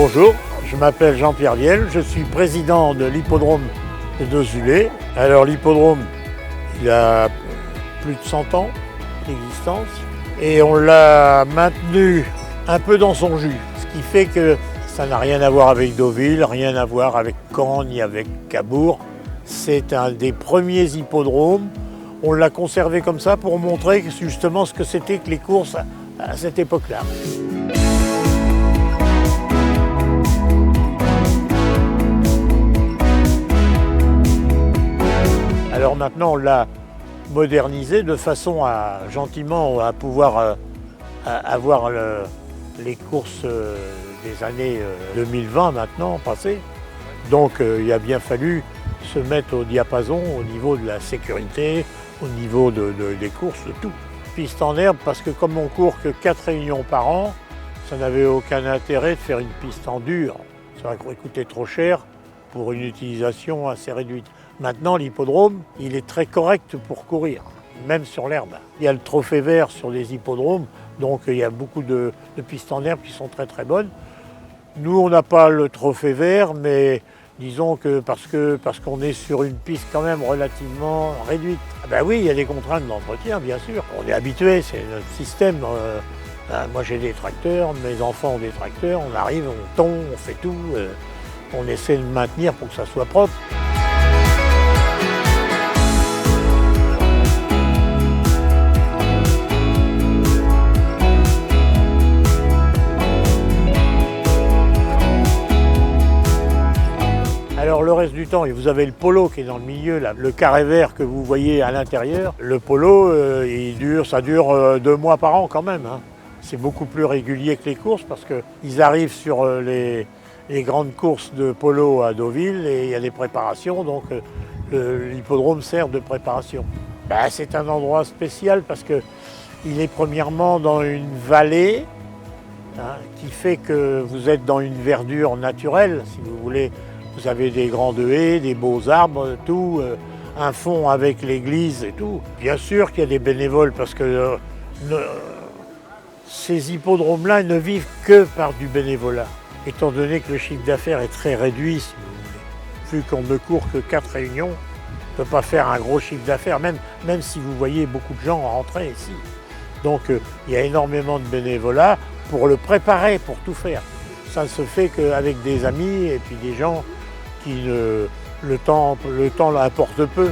Bonjour, je m'appelle Jean-Pierre Viel, je suis président de l'hippodrome de Dozulé. Alors l'hippodrome, il a plus de 100 ans d'existence et on l'a maintenu un peu dans son jus, ce qui fait que ça n'a rien à voir avec Deauville, rien à voir avec Caen ni avec Cabourg. C'est un des premiers hippodromes. On l'a conservé comme ça pour montrer justement ce que c'était que les courses à cette époque-là. Alors maintenant, on l'a modernisé de façon à gentiment à pouvoir avoir les courses des années 2020 maintenant passées. Donc il a bien fallu se mettre au diapason au niveau de la sécurité, au niveau des courses, de tout. Piste en herbe parce que comme on court que 4 réunions par an, ça n'avait aucun intérêt de faire une piste en dur. Ça aurait coûté trop cher pour une utilisation assez réduite. Maintenant, l'hippodrome, il est très correct pour courir, même sur l'herbe. Il y a le trophée vert sur les hippodromes, donc il y a beaucoup de pistes en herbe qui sont très très bonnes. Nous, on n'a pas le trophée vert, mais disons que parce qu'on est sur une piste quand même relativement réduite. Ah ben oui, il y a des contraintes d'entretien, bien sûr. On est habitué, c'est notre système. Moi, j'ai des tracteurs, mes enfants ont des tracteurs. On arrive, on tond, on fait tout. On essaie de maintenir pour que ça soit propre. Alors le reste du temps, et vous avez le polo qui est dans le milieu, là, le carré vert que vous voyez à l'intérieur. Le polo, ça dure 2 mois par an quand même. Hein. C'est beaucoup plus régulier que les courses parce qu'ils arrivent sur les grandes courses de polo à Deauville et il y a des préparations, donc l'hippodrome sert de préparation. Ben, c'est un endroit spécial parce qu'il est premièrement dans une vallée hein, qui fait que vous êtes dans une verdure naturelle, si vous voulez. Vous avez des grandes haies, des beaux arbres, tout, un fond avec l'église et tout. Bien sûr qu'il y a des bénévoles parce que ces hippodromes-là ne vivent que par du bénévolat. Étant donné que le chiffre d'affaires est très réduit, si vous voulez, vu qu'on ne court que 4 réunions, on ne peut pas faire un gros chiffre d'affaires, même si vous voyez beaucoup de gens rentrer ici. Donc il y a énormément de bénévolat pour le préparer, pour tout faire. Ça ne se fait qu'avec des amis et puis des gens qui le temps l'apporte peu.